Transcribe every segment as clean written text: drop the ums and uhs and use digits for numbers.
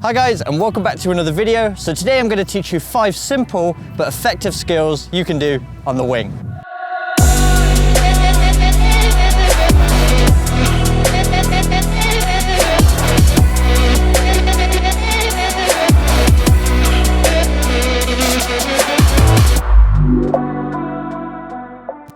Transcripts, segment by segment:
Hi guys, and welcome back to another video. So today I'm going to teach you 5 simple but effective skills you can do on the wing.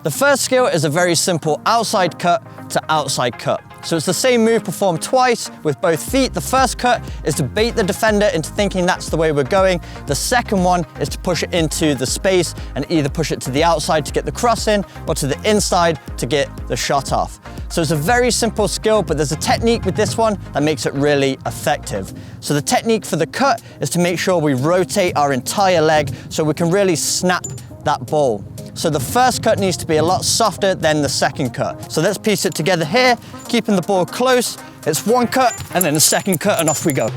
The first skill is a very simple outside cut to outside cut. So it's the same move performed twice with both feet. The first cut is to bait the defender into thinking that's the way we're going. The second one is to push it into the space and either push it to the outside to get the cross in or to the inside to get the shot off. So it's a very simple skill, but there's a technique with this one that makes it really effective. So the technique for the cut is to make sure we rotate our entire leg so we can really snap that ball. So the first cut needs to be a lot softer than the second cut. So let's piece it together here, keeping the ball close. It's one cut and then a second cut and off we go.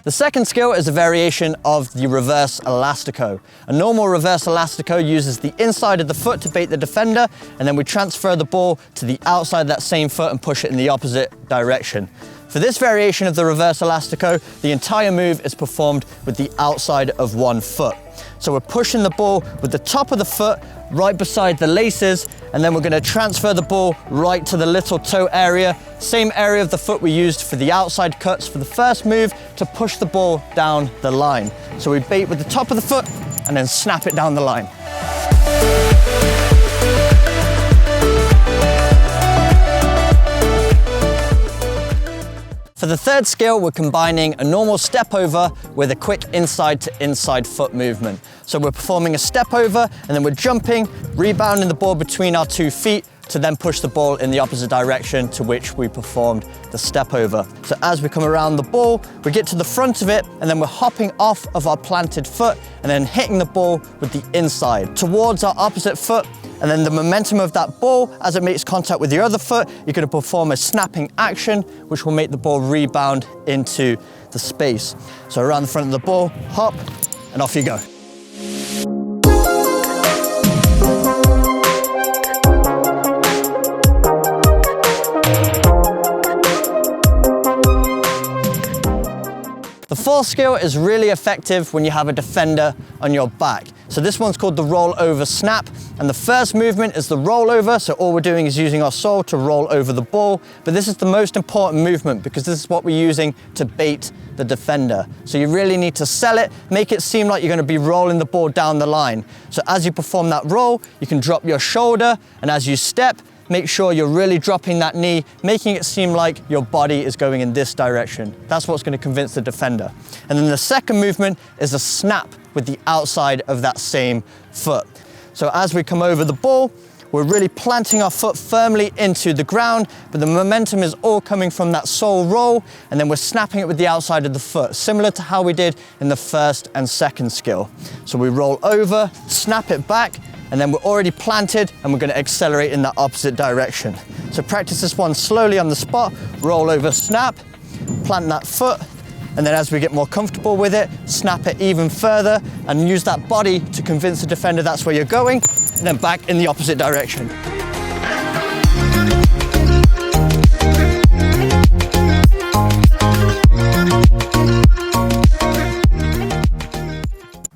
The second skill is a variation of the reverse elastico. A normal reverse elastico uses the inside of the foot to bait the defender, and then we transfer the ball to the outside of that same foot and push it in the opposite direction. For this variation of the reverse elastico, the entire move is performed with the outside of one foot. So we're pushing the ball with the top of the foot right beside the laces, and then we're going to transfer the ball right to the little toe area, same area of the foot we used for the outside cuts for the first move to push the ball down the line. So we bait with the top of the foot and then snap it down the line. For the third skill, we're combining a normal step over with a quick inside to inside foot movement. So we're performing a step over and then we're jumping, rebounding the ball between our 2 feet to then push the ball in the opposite direction to which we performed the step over. So as we come around the ball, we get to the front of it and then we're hopping off of our planted foot and then hitting the ball with the inside towards our opposite foot. And then the momentum of that ball, as it makes contact with your other foot, you're going to perform a snapping action, which will make the ball rebound into the space. So around the front of the ball, hop, and off you go. The fourth skill is really effective when you have a defender on your back. So this one's called the roll over snap, and the first movement is the roll over. So all we're doing is using our sole to roll over the ball, but this is the most important movement because this is what we're using to bait the defender. So you really need to sell it, make it seem like you're going to be rolling the ball down the line. So as you perform that roll, you can drop your shoulder, and as you step, make sure you're really dropping that knee, making it seem like your body is going in this direction. That's what's going to convince the defender. And then the second movement is a snap with the outside of that same foot. So as we come over the ball, we're really planting our foot firmly into the ground, but the momentum is all coming from that sole roll, and then we're snapping it with the outside of the foot, similar to how we did in the first and second skill. So we roll over, snap it back, and then we're already planted and we're going to accelerate in that opposite direction. So practice this one slowly on the spot, roll over, snap, plant that foot, and then as we get more comfortable with it, snap it even further and use that body to convince the defender that's where you're going, and then back in the opposite direction.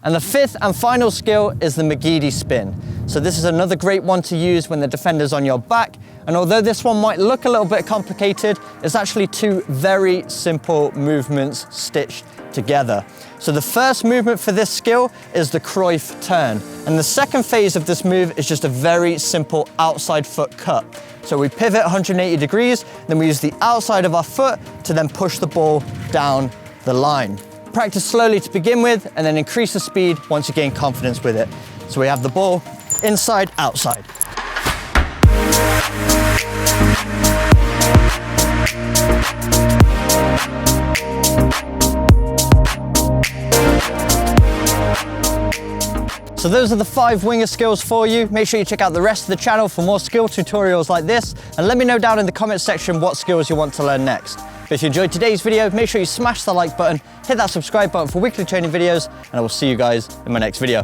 And the fifth and final skill is the Magidi Spin. So this is another great one to use when the defender's on your back. And although this one might look a little bit complicated, it's actually 2 very simple movements stitched together. So the first movement for this skill is the Cruyff turn. And the second phase of this move is just a very simple outside foot cut. So we pivot 180 degrees, then we use the outside of our foot to then push the ball down the line. Practice slowly to begin with, and then increase the speed once you gain confidence with it. So we have the ball inside, outside. So those are the 5 winger skills for you. Make sure you check out the rest of the channel for more skill tutorials like this, and let me know down in the comment section what skills you want to learn next. But if you enjoyed today's video, make sure you smash the like button, hit that subscribe button for weekly training videos, and I will see you guys in my next video.